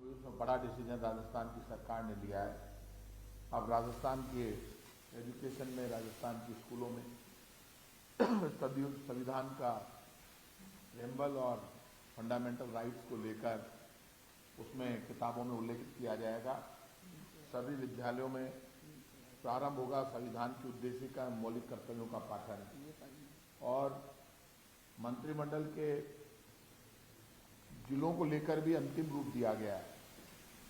उसमें बड़ा डिसीजन राजस्थान की सरकार ने लिया है। अब राजस्थान के एजुकेशन में, राजस्थान के स्कूलों में संविधान का प्रेम्बल और फंडामेंटल राइट्स को लेकर उसमें किताबों में उल्लेखित किया जाएगा। सभी विद्यालयों में प्रारंभ होगा संविधान की उद्देशिका मौलिक कर्तव्यों का पाठन, और मंत्रिमंडल के जिलों को लेकर भी अंतिम रूप दिया गया है।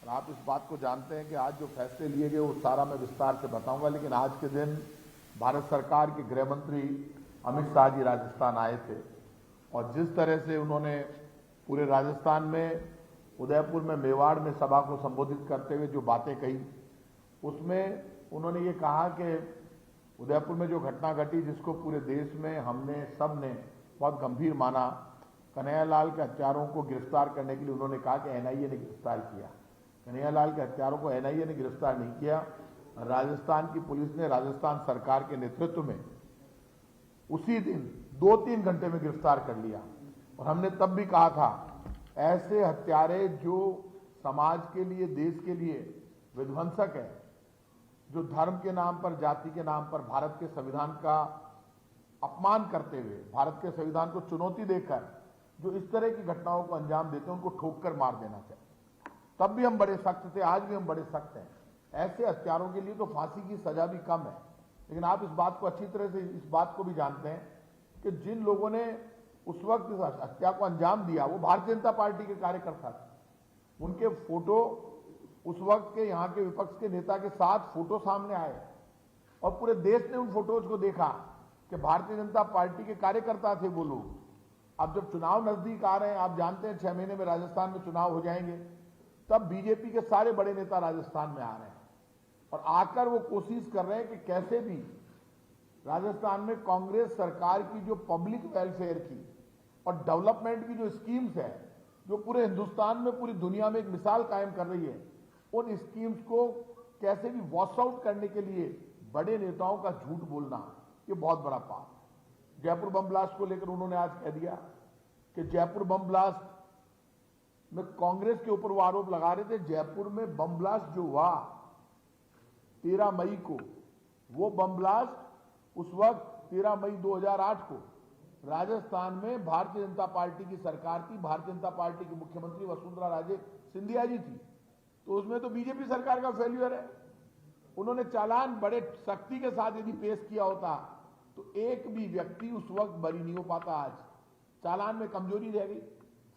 और आप इस बात को जानते हैं कि आज जो फैसले लिए गए वो सारा मैं विस्तार से बताऊंगा, लेकिन आज के दिन भारत सरकार के गृह मंत्री अमित शाह जी राजस्थान आए थे, और जिस तरह से उन्होंने पूरे राजस्थान में, उदयपुर में, मेवाड़ में सभा को संबोधित करते हुए जो बातें कही, उसमें उन्होंने ये कहा कि उदयपुर में जो घटना घटी, जिसको पूरे देश में हमने सब ने बहुत गंभीर माना, कन्हैयालाल के हत्यारों को गिरफ्तार करने के लिए उन्होंने कहा कि एनआईए ने गिरफ्तार किया। कन्हैयालाल के हत्यारों को एनआईए ने गिरफ्तार नहीं किया। राजस्थान की पुलिस ने राजस्थान सरकार के नेतृत्व में उसी दिन 2-3 घंटे में गिरफ्तार कर लिया। और हमने तब भी कहा था, ऐसे हत्यारे जो समाज के लिए, देश के लिए विध्वंसक है, जो धर्म के नाम पर, जाति के नाम पर भारत के संविधान का अपमान करते हुए, भारत के संविधान को चुनौती देकर जो इस तरह की घटनाओं को अंजाम देते हैं, उनको ठोक कर मार देना चाहिए। तब भी हम बड़े सख्त थे, आज भी हम बड़े सख्त हैं। ऐसे हत्यारों के लिए तो फांसी की सजा भी कम है। लेकिन आप इस बात को अच्छी तरह से, इस बात को भी जानते हैं कि जिन लोगों ने उस वक्त इस हत्या को अंजाम दिया वो भारतीय जनता पार्टी के कार्यकर्ता थे। उनके फोटो उस वक्त के यहाँ के विपक्ष के नेता के साथ फोटो सामने आए, और पूरे देश ने उन फोटोज को देखा कि भारतीय जनता पार्टी के कार्यकर्ता थे वो लोग। अब जब चुनाव नजदीक आ रहे हैं, आप जानते हैं 6 महीने में राजस्थान में चुनाव हो जाएंगे, तब बीजेपी के सारे बड़े नेता राजस्थान में आ रहे हैं, और आकर वो कोशिश कर रहे हैं कि कैसे भी राजस्थान में कांग्रेस सरकार की जो पब्लिक वेलफेयर की और डेवलपमेंट की जो स्कीम्स है, जो पूरे हिंदुस्तान में, पूरी दुनिया में एक मिसाल कायम कर रही है, उन स्कीम्स को कैसे भी वॉश आउट करने के लिए बड़े नेताओं का झूठ बोलना, ये बहुत बड़ा पाप है। जयपुर बम ब्लास्ट को लेकर उन्होंने आज कह दिया कि जयपुर बम ब्लास्ट में कांग्रेस के ऊपर वो आरोप लगा रहे थे। जयपुर में बम ब्लास्ट जो हुआ 13 मई को, वो बम ब्लास्ट उस वक्त 13 मई 2008 को राजस्थान में भारतीय जनता पार्टी की सरकार थी, भारतीय जनता पार्टी की मुख्यमंत्री वसुंधरा राजे सिंधिया जी थी, तो उसमें तो बीजेपी सरकार का फेल्यूर है। उन्होंने चालान बड़े सख्ती के साथ यदि पेश किया होता तो एक भी व्यक्ति उस वक्त बरी नहीं हो पाता। आज चालान में कमजोरी रह गई,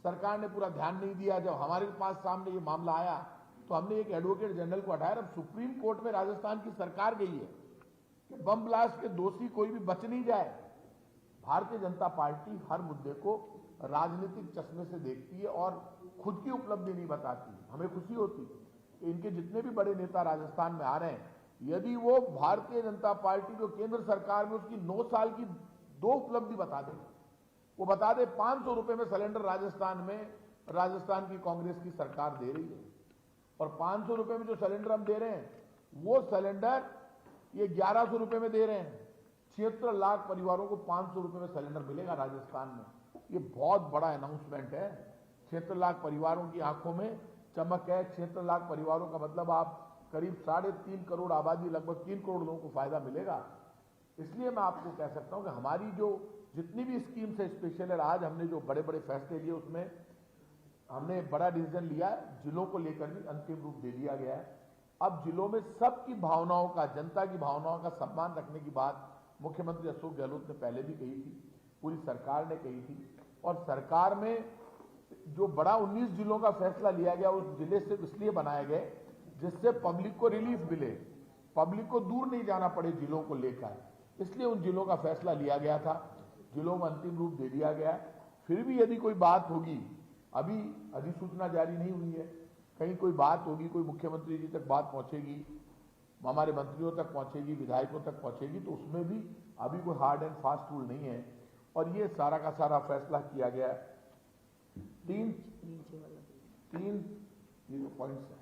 सरकार ने पूरा ध्यान नहीं दिया। जब हमारे पास सामने ये मामला आया तो हमने एक एडवोकेट जनरल को हटाया। अब सुप्रीम कोर्ट में राजस्थान की सरकार गई है कि बम ब्लास्ट के दोषी कोई भी बच नहीं जाए। भारतीय जनता पार्टी हर मुद्दे को राजनीतिक चश्मे से देखती है और खुद की उपलब्धि नहीं बताती। हमें खुशी होती कि इनके जितने भी बड़े नेता राजस्थान में आ रहे हैं, यदि वो भारतीय जनता पार्टी जो केंद्र सरकार में उसकी 9 साल की 2 उपलब्धि बता दे, वो बता दे 500 रुपए में सिलेंडर राजस्थान की कांग्रेस की सरकार दे रही है, और 500 रुपए में जो सिलेंडर हम दे रहे हैं वो सिलेंडर ये 1100 रुपए में दे रहे हैं। 76 लाख परिवारों को 500 रुपए में सिलेंडर मिलेगा राजस्थान में। ये बहुत बड़ा अनाउंसमेंट है। 76 लाख परिवारों की आंखों में चमक है। 76 लाख परिवारों का मतलब आप करीब 3.5 करोड़ आबादी, लगभग 3 करोड़ लोगों को फायदा मिलेगा। इसलिए मैं आपको कह सकता हूं कि हमारी जो जितनी भी स्कीम्स है स्पेशल है, आज हमने जो बड़े बड़े फैसले लिए उसमें हमने बड़ा डिसीजन लिया है। जिलों को लेकर भी अंतिम रूप दे दिया गया है। अब जिलों में सबकी भावनाओं का, जनता की भावनाओं का सम्मान रखने की बात मुख्यमंत्री अशोक गहलोत ने पहले भी कही थी, पूरी सरकार ने कही थी। और सरकार में जो बड़ा 19 जिलों का फैसला लिया गया, उस जिले से इसलिए बनाए गए जिससे पब्लिक को रिलीफ मिले, पब्लिक को दूर नहीं जाना पड़े जिलों को लेकर, इसलिए उन जिलों का फैसला लिया गया था। जिलों में अंतिम रूप दे दिया गया। फिर भी यदि कोई बात होगी, अभी अधिसूचना जारी नहीं हुई है, कहीं कोई बात होगी, कोई मुख्यमंत्री जी तक बात पहुंचेगी, हमारे मंत्रियों तक पहुंचेगी, विधायकों तक पहुंचेगी, तो उसमें भी अभी कोई हार्ड एंड फास्ट रूल नहीं है। और ये सारा का सारा फैसला किया गया। तीन ये जो पॉइंट्स है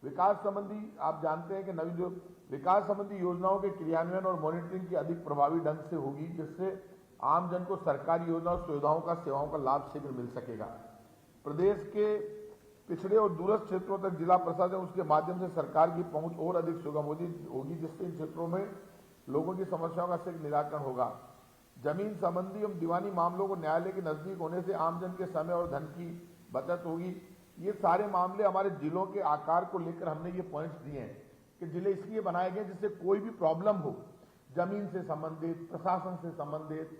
विकास संबंधी, आप जानते हैं कि नवीन जो विकास संबंधी योजनाओं के क्रियान्वयन और मॉनिटरिंग की अधिक प्रभावी ढंग से होगी, जिससे आमजन को सरकारी योजना और सुविधाओं का, सेवाओं का लाभ शीघ्र मिल सकेगा। प्रदेश के पिछड़े और दूरस्थ क्षेत्रों तक जिला प्रशासन उसके माध्यम से सरकार की पहुंच और अधिक सुगम होगी, जिससे इन क्षेत्रों में लोगों की समस्याओं का शीघ्र निराकरण होगा। जमीन संबंधी एवं दीवानी मामलों को न्यायालय के नजदीक होने से आमजन के समय और धन की बचत होगी। ये सारे मामले हमारे जिलों के आकार को लेकर हमने ये पॉइंट्स दिए हैं कि जिले इसलिए बनाए गए जिससे कोई भी प्रॉब्लम हो, जमीन से संबंधित, प्रशासन से संबंधित,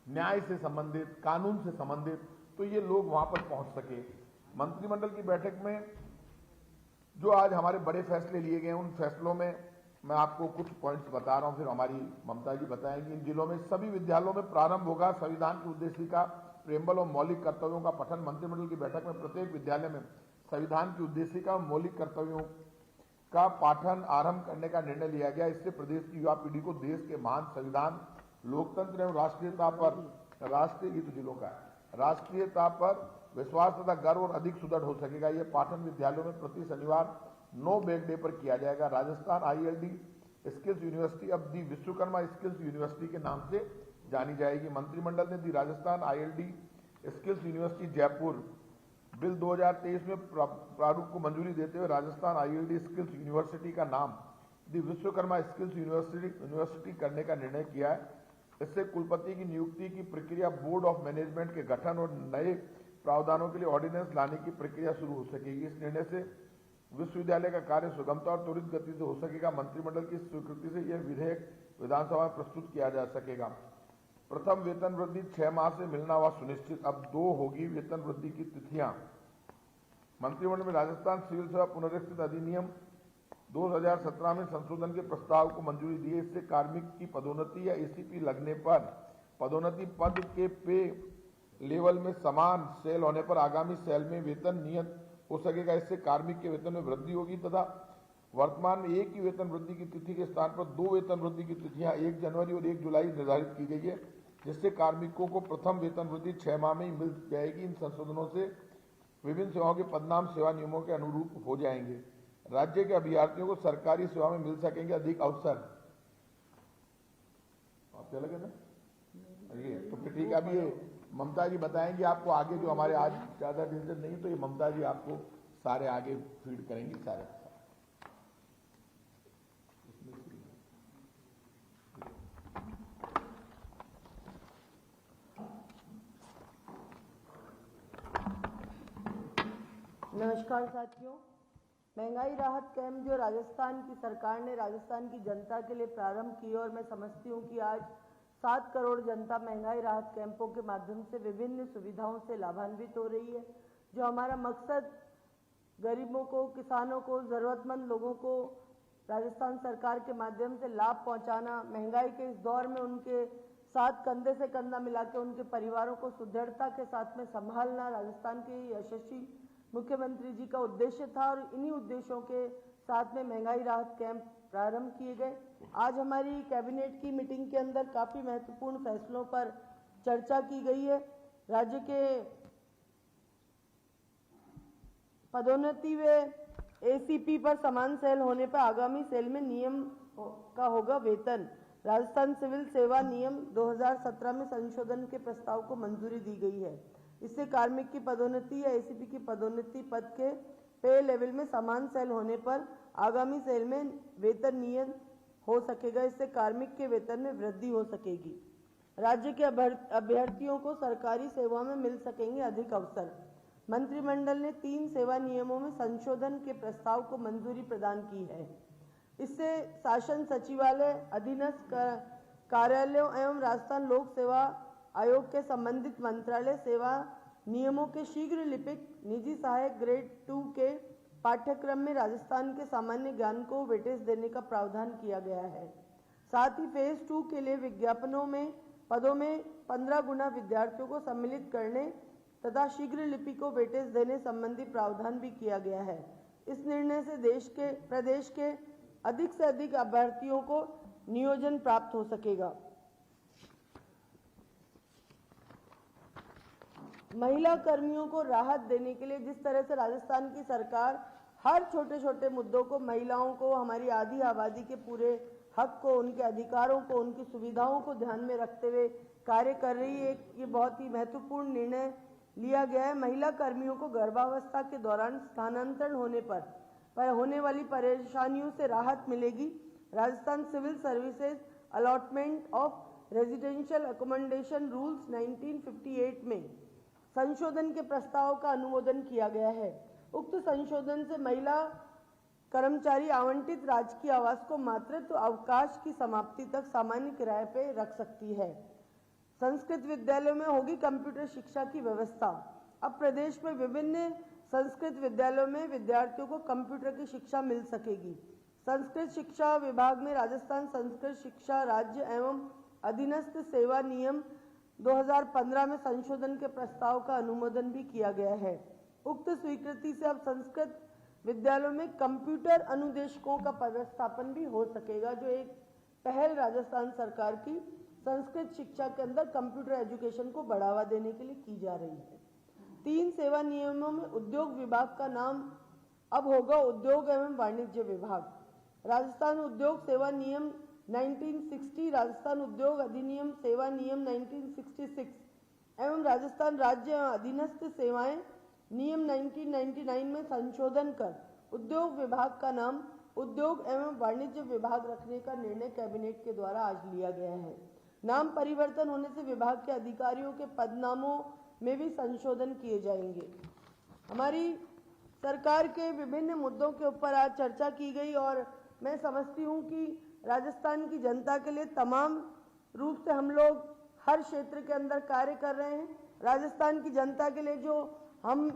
न्याय से संबंधित, कानून से संबंधित, तो ये लोग वहां पर पहुंच सके। मंत्रिमंडल की बैठक में जो आज हमारे बड़े फैसले लिए गए, उन फैसलों में मैं आपको कुछ पॉइंट्स बता रहा हूं, फिर हमारी ममता जी बताएंगी। इन जिलों में सभी विद्यालयों में प्रारंभ होगा संविधान की उद्देशिका, प्रेमबल और मौलिक कर्तव्यों का पठन। मंत्रिमंडल की बैठक में प्रत्येक विद्यालय में संविधान की उद्देशिका और मौलिक कर्तव्यों का पाठन आरंभ करने का निर्णय लिया गया। इससे प्रदेश की युवा पीढ़ी को देश के महान संविधान, लोकतंत्र एवं राष्ट्रीयता पर विश्वास तथा गर्व और अधिक सुदृढ़ हो सकेगा। यह पाठन विद्यालयों में प्रति शनिवार नो बैग डे पर किया जाएगा। राजस्थान ILD स्किल्स यूनिवर्सिटी अब दी विश्वकर्मा स्किल्स यूनिवर्सिटी के नाम से जानी जाएगी। मंत्रिमंडल ने दी Rajasthan ILD skills university Jaipur bill 2023 में प्रारूप को मंजूरी देते हुए राजस्थान ILD स्किल्स यूनिवर्सिटी का नाम दी विश्वकर्मा स्किल्स यूनिवर्सिटी करने का निर्णय किया है। इससे कुलपति की नियुक्ति की प्रक्रिया, बोर्ड ऑफ मैनेजमेंट के गठन और नए प्रावधानों के लिए ऑर्डिनेंस लाने की प्रक्रिया शुरू हो सकेगी। इस निर्णय से विश्वविद्यालय का कार्य सुगमता और त्वरित गति से हो सकेगा। मंत्रिमंडल की स्वीकृति से यह विधेयक विधानसभा में प्रस्तुत किया जा सकेगा। प्रथम वेतन वृद्धि 6 माह से मिलना हुआ सुनिश्चित, अब 2 होगी वेतन वृद्धि की तिथियां। मंत्रिमंडल में राजस्थान सिविल सेवा पुनरीक्षित अधिनियम 2017 में संशोधन के प्रस्ताव को मंजूरी दी है। इससे कार्मिक की पदोन्नति या ACP लगने पर पदोन्नति पद के पे लेवल में समान सेल होने पर आगामी सेल में वेतन नियत हो सकेगा। इससे कार्मिक के वेतन में वृद्धि होगी तथा वर्तमान में एक ही वेतन वृद्धि की तिथि के स्थान पर 2 वेतन वृद्धि की तिथियां 1 जनवरी और 1 जुलाई निर्धारित की गई है, जिससे कार्मिकों को प्रथम वेतन वृद्धि 6 माह में ही मिल जाएगी। इन संशोधनों से विभिन्न सेवाओं के पदनाम सेवा नियमों के अनुरूप हो जाएंगे। राज्य के अभ्यर्थियों को सरकारी सेवा में मिल सकेंगे अधिक अवसर। आपको क्या लगे ना ये तो फिर ठीक है। अभी ये ममता जी बताएंगे आपको आगे, जो हमारे आज ज्यादा टेंशन नहीं, तो ये ममता जी आपको सारे आगे फीड करेंगी सारे। नमस्कार साथियों, महंगाई राहत कैंप जो राजस्थान की सरकार ने राजस्थान की जनता के लिए प्रारंभ की, और मैं समझती हूँ कि आज 7 करोड़ जनता महंगाई राहत कैंपों के माध्यम से विभिन्न सुविधाओं से लाभान्वित हो रही है। जो हमारा मकसद गरीबों को, किसानों को, ज़रूरतमंद लोगों को राजस्थान सरकार के माध्यम से लाभ पहुंचाना, महंगाई के इस दौर में उनके साथ कंधे से कंधा मिला के उनके परिवारों को सुदृढ़ता के साथ में संभालना राजस्थान के यशस्वी मुख्यमंत्री जी का उद्देश्य था। और इन्हीं उद्देश्यों के साथ में महंगाई राहत कैंप प्रारंभ किए गए। आज हमारी कैबिनेट की मीटिंग के अंदर काफी महत्वपूर्ण फैसलों पर चर्चा की गई है। राज्य के पदोन्नति व ACP पर समान सेल होने पर आगामी सेल में नियम का होगा वेतन। राजस्थान सिविल सेवा नियम 2017 में संशोधन के प्रस्ताव को मंजूरी दी गई है। इससे कार्मिक की पदोन्नति या ACP की पदोन्नति पद के पे लेवल में समान सेल होने पर आगामी सेल में वेतन नियत हो सकेगा। इससे कार्मिक के वेतन में वृद्धि हो सकेगी। राज्य के अभ्यर्थियों को सरकारी सेवा में मिल सकेंगे अधिक अवसर। मंत्रिमंडल ने 3 सेवा नियमों में संशोधन के प्रस्ताव को मंजूरी प्रदान की है। इससे शासन सचिवालय, अधीनस्थ कार्यालयों एवं राजस्थान लोक सेवा आयोग के संबंधित मंत्रालय सेवा नियमों के शीघ्र लिपिक निजी सहायक ग्रेड 2 के पाठ्यक्रम में राजस्थान के सामान्य ज्ञान को वेटेज देने का प्रावधान किया गया है। साथ ही फेज 2 के लिए विज्ञापनों में पदों में 15 गुना विद्यार्थियों को सम्मिलित करने तथा शीघ्र लिपि को वेटेज देने संबंधी प्रावधान भी किया गया है। इस निर्णय से प्रदेश के अधिक से अधिक अभ्यर्थियों को नियोजन प्राप्त हो सकेगा। महिला कर्मियों को राहत देने के लिए जिस तरह से राजस्थान की सरकार हर छोटे छोटे मुद्दों को, महिलाओं को, हमारी आधी आबादी के पूरे हक को, उनके अधिकारों को, उनकी सुविधाओं को ध्यान में रखते हुए कार्य कर रही है, ये बहुत ही महत्वपूर्ण निर्णय लिया गया है। महिला कर्मियों को गर्भावस्था के दौरान स्थानांतरण होने पर होने वाली परेशानियों से राहत मिलेगी। Rajasthan civil services allotment of residential accommodation rules 1958 में संशोधन के प्रस्ताव का अनुमोदन किया गया है। उक्त संशोधन से महिला कर्मचारी आवंटित राजकीय आवास को मातृत्व अवकाश की समाप्ति तक सामान्य किराए पर रख सकती है। संस्कृत विद्यालयों में होगी कंप्यूटर शिक्षा की व्यवस्था। अब प्रदेश में विभिन्न संस्कृत विद्यालयों में विद्यार्थियों को कंप्यूटर की शिक्षा मिल सकेगी। संस्कृत शिक्षा विभाग में राजस्थान संस्कृत शिक्षा राज्य एवं अधीनस्थ सेवा नियम 2015 में संशोधन के प्रस्ताव का अनुमोदन भी किया गया है। उक्त स्वीकृति से अब संस्कृत विद्यालयों में कंप्यूटर अनुदेशकों का पदस्थापन भी हो सकेगा, जो एक पहल राजस्थान सरकार की संस्कृत शिक्षा के अंदर कंप्यूटर एजुकेशन को बढ़ावा देने के लिए की जा रही है। 3 सेवा नियमों में उद्योग विभाग का नाम अब होगा उद्योग एवं वाणिज्य विभाग। राजस्थान उद्योग सेवा नियम 1960, राजस्थान उद्योग अधिनियम सेवा नियम 1966 एवं राजस्थान राज्य एवं अधीनस्थ सेवाएं नियम 1999 में संशोधन कर उद्योग विभाग का नाम उद्योग एवं वाणिज्य विभाग रखने का निर्णय कैबिनेट के द्वारा आज लिया गया है। नाम परिवर्तन होने से विभाग के अधिकारियों के पदनामों में भी संशोधन किए जाएंगे। हमारी सरकार के विभिन्न मुद्दों के ऊपर आज चर्चा की गई और मैं समझती हूँ कि राजस्थान की जनता के लिए तमाम रूप से हम लोग हर क्षेत्र के अंदर कार्य कर रहे हैं। राजस्थान की जनता के लिए जो हम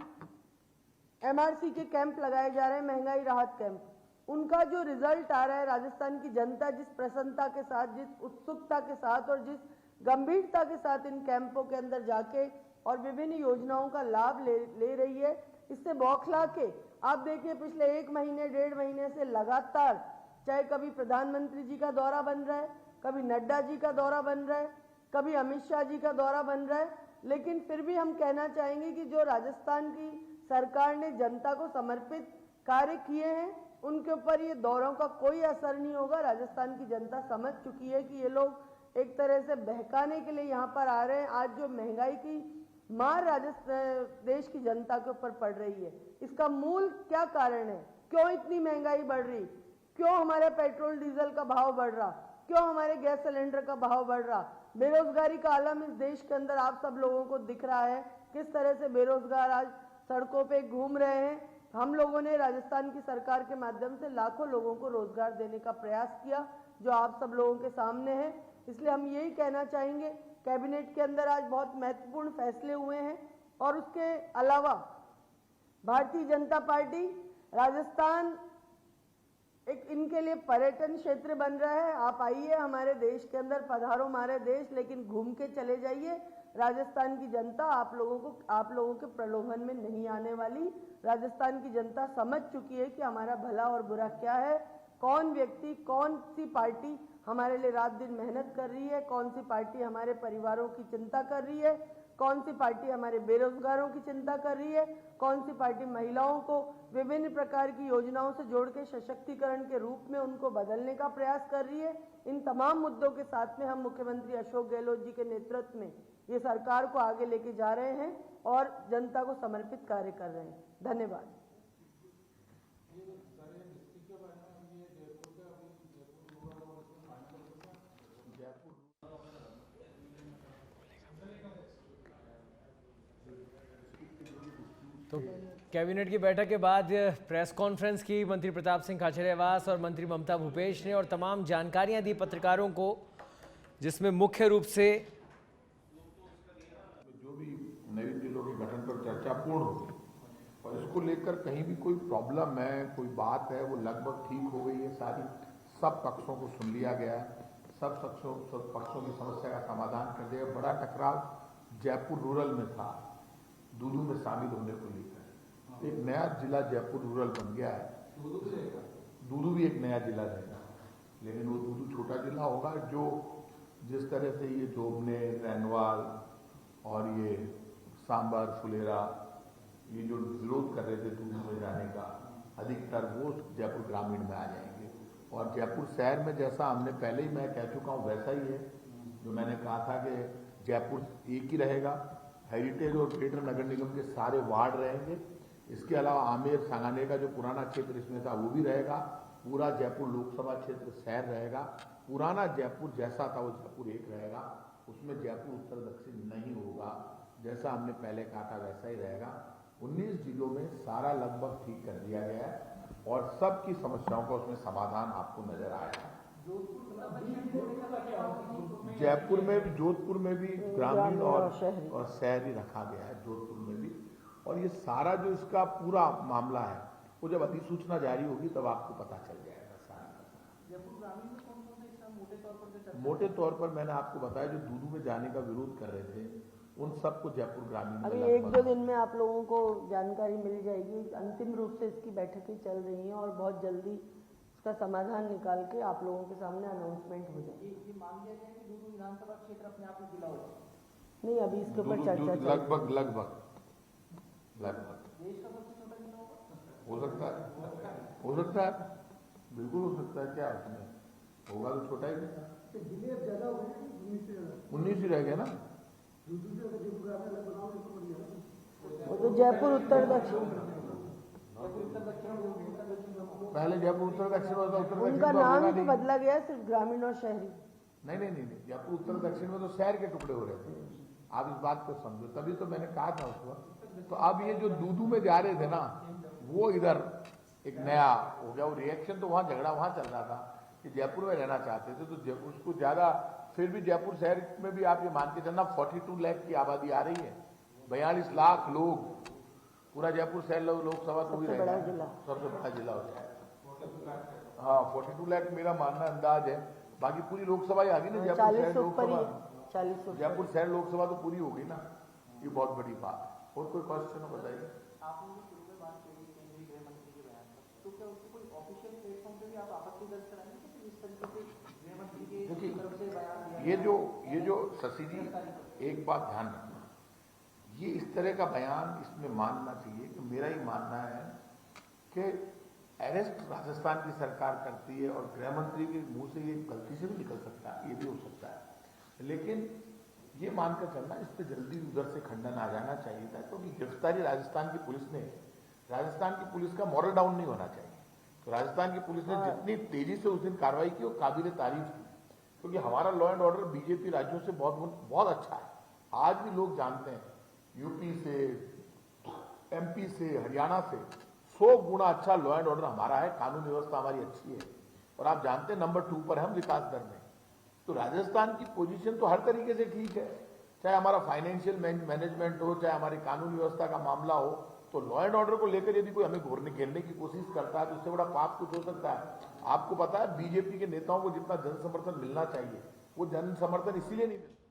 MRC के कैंप लगाए जा रहे हैं, महंगाई राहत कैंप, उनका जो रिजल्ट आ रहा है, राजस्थान की जनता जिस प्रसन्नता के साथ, जिस उत्सुकता के साथ और जिस गंभीरता के साथ इन कैंपों के अंदर जाके और विभिन्न योजनाओं का लाभ ले रही है, इससे बौखला के आप देखिए पिछले 1 महीने 1.5 महीने से लगातार चाहे कभी प्रधानमंत्री जी का दौरा बन रहा है, कभी नड्डा जी का दौरा बन रहा है, कभी अमित शाह जी का दौरा बन रहा है, लेकिन फिर भी हम कहना चाहेंगे कि जो राजस्थान की सरकार ने जनता को समर्पित कार्य किए हैं उनके ऊपर ये दौरों का कोई असर नहीं होगा। राजस्थान की जनता समझ चुकी है कि ये लोग एक तरह से बहकाने के लिए यहाँ पर आ रहे हैं। आज जो महंगाई की मार राजस्थान देश की जनता के ऊपर पड़ रही है, इसका मूल क्या कारण है? क्यों इतनी महंगाई बढ़ रही? क्यों हमारे पेट्रोल डीजल का भाव बढ़ रहा? क्यों हमारे गैस सिलेंडर का भाव बढ़ रहा? बेरोजगारी का आलम इस देश के अंदर आप सब लोगों को दिख रहा है, किस तरह से बेरोजगार आज सड़कों पे घूम रहे हैं। हम लोगों ने राजस्थान की सरकार के माध्यम से लाखों लोगों को रोजगार देने का प्रयास किया, जो आप सब लोगों के सामने है। इसलिए हम यही कहना चाहेंगे, कैबिनेट के अंदर आज बहुत महत्वपूर्ण फैसले हुए हैं और उसके अलावा भारतीय जनता पार्टी राजस्थान एक इनके लिए पर्यटन क्षेत्र बन रहा है। आप आइए हमारे देश के अंदर, पधारो हमारे देश, लेकिन घूम के चले जाइए। राजस्थान की जनता आप लोगों के प्रलोभन में नहीं आने वाली। राजस्थान की जनता समझ चुकी है कि हमारा भला और बुरा क्या है, कौन व्यक्ति, कौन सी पार्टी हमारे लिए रात दिन मेहनत कर रही है, कौन सी पार्टी हमारे परिवारों की चिंता कर रही है, कौन सी पार्टी हमारे बेरोजगारों की चिंता कर रही है, कौन सी पार्टी महिलाओं को विभिन्न प्रकार की योजनाओं से जोड़ के सशक्तिकरण के रूप में उनको बदलने का प्रयास कर रही है। इन तमाम मुद्दों के साथ में हम मुख्यमंत्री अशोक गहलोत जी के नेतृत्व में ये सरकार को आगे लेके जा रहे हैं और जनता को समर्पित कार्य कर रहे हैं। धन्यवाद। तो कैबिनेट की बैठक के बाद प्रेस कॉन्फ्रेंस की मंत्री प्रताप सिंह खाचरियावास और मंत्री ममता भूपेश ने और तमाम जानकारियां दी पत्रकारों को, जिसमें मुख्य रूप से जो भी नई जिलों के गठन पर चर्चा पूर्ण होगी और इसको लेकर कहीं भी कोई प्रॉब्लम है, कोई बात है, वो लगभग ठीक हो गई है। सारी सब पक्षों को सुन लिया गया है, सब पक्षों की समस्या का समाधान कर दिया। बड़ा टकराव जयपुर रूरल में था, दूदू में शामिल होने को लेकर। एक नया जिला जयपुर रूरल बन गया है। दूदू भी एक नया जिला रहेगा, लेकिन वो दूदू छोटा जिला होगा। जो जिस तरह से ये जोबने, रैनवाल और ये सांबर, फुलेरा, ये जो विरोध कर रहे थे दूदू में जाने का, अधिकतर वो जयपुर ग्रामीण में आ जाएंगे। और जयपुर शहर में जैसा हमने पहले ही मैं कह चुका हूँ वैसा ही है, जो मैंने कहा था कि जयपुर एक ही रहेगा, हेरिटेज और ग्रेटर नगर निगम के सारे वार्ड रहेंगे। इसके अलावा आमेर सांगानेर का जो पुराना क्षेत्र इसमें था वो भी रहेगा। पूरा जयपुर लोकसभा क्षेत्र शहर रहेगा। पुराना जयपुर जैसा था वो जयपुर एक रहेगा, उसमें जयपुर उत्तर दक्षिण नहीं होगा। जैसा हमने पहले कहा था वैसा ही रहेगा। 19 जिलों में सारा लगभग ठीक कर दिया गया है और सबकी समस्याओं का उसमें समाधान आपको नजर आएगा। जयपुर में भी, जोधपुर में भी ग्रामीण और शहरी रखा गया है, जोधपुर में भी। और ये सारा जो इसका पूरा मामला है वो जब अधिसूचना जारी होगी तब आपको पता चल जाएगा सारा। मोटे तौर पर मैंने आपको बताया जो दूदू में जाने का विरोध कर रहे थे उन सबको जयपुर ग्रामीण अभी 1-2 दिन में आप लोगों को जानकारी मिल जाएगी। अंतिम रूप से इसकी बैठकें चल रही हैं और बहुत जल्दी इसका समाधान निकाल के आप लोगों के सामने अनाउंसमेंट हो जाएगी। ये मान लिया गया कि दूदू विधानसभा क्षेत्र अपने आप में जिला होगा? नहीं, अभी इसके ऊपर चर्चा चल लगभग देश का सबसे छोटा जिला होगा? हो सकता है, बिल्कुल हो सकता है। क्या उसमें होगा तो छोटा ही नहीं। 19 ही रह गया ना। वो तो जयपुर उत्तर दक्षिण, पहले जयपुर उत्तर दक्षिण होता, उत्तर दक्षिण उनका तो नाम होगा ही तो नहीं। बदला गया है, सिर्फ ग्रामीण और शहरी। नहीं, जयपुर उत्तर दक्षिण में तो शहर के टुकड़े हो रहे थे। आप इस बात को समझो, तभी तो मैंने कहा था उस वक्त। तो अब ये जो दूदू में जा रहे थे ना, वो इधर एक नया हो गया। वो रिएक्शन तो वहां झगड़ा वहां चल रहा था कि जयपुर में रहना चाहते थे तो उसको ज्यादा, फिर भी जयपुर शहर में भी आप ये मान के चलना 42 लाख की आबादी आ रही है, 42 लाख लोग, पूरा जयपुर शहर लोकसभा तो भी सबसे बड़ा जिला, सबसे बड़ा जिला हो जाएगा। हाँ, 42 लाख मेरा मानना अंदाज है। बाकी पूरी लोकसभा ही आ गई ना, जयपुर शहर लोकसभा, 40 जयपुर शहर लोकसभा तो पूरी होगी ना। ये बहुत बड़ी बात है। और कोई क्वेश्चन बताइए। आपने शुरू में बात करी केंद्रीय गृह मंत्री के बयान पर, तो क्या उसको कोई ऑफिशियल प्लेटफॉर्म पे भी आप आपत्ति दर्ज कराएंगे कि इस तरीके से गृह मंत्री की तरफ से बयान दिया? ये जो शशि जी, एक बात ध्यान रखना, ये इस तरह का बयान इसमें मानना चाहिए कि मेरा ही मानना है कि अरेस्ट राजस्थान की सरकार करती है और गृह मंत्री के मुंह से ये गलती से भी निकल सकता है, ये भी हो सकता है। लेकिन ये मानकर चलना, इस पर जल्दी उधर से खंडन आ जाना चाहिए था, क्योंकि गिरफ्तारी राजस्थान की पुलिस ने, राजस्थान की पुलिस का मॉरल डाउन नहीं होना चाहिए। तो राजस्थान की पुलिस ने जितनी तेजी से उस दिन कार्रवाई की वो काबिल तारीफ थी, क्योंकि हमारा लॉ एंड ऑर्डर बीजेपी राज्यों से बहुत अच्छा है। आज भी लोग जानते हैं, यूपी से, एमपी से, हरियाणा से 100 गुना अच्छा लॉ एंड ऑर्डर हमारा है, कानून व्यवस्था हमारी अच्छी है। और आप जानते हैं नंबर 2 पर हम विकास दर में। तो राजस्थान की पोजीशन तो हर तरीके से ठीक है, चाहे हमारा फाइनेंशियल मैनेजमेंट हो, चाहे हमारी कानून व्यवस्था का मामला हो। तो लॉ एंड ऑर्डर को लेकर यदि कोई हमें घेरने की कोशिश करता है तो उससे बड़ा पाप कुछ हो सकता है। आपको पता है बीजेपी के नेताओं को जितना जन समर्थन मिलना चाहिए वो जन समर्थन इसीलिए नहीं मिलता।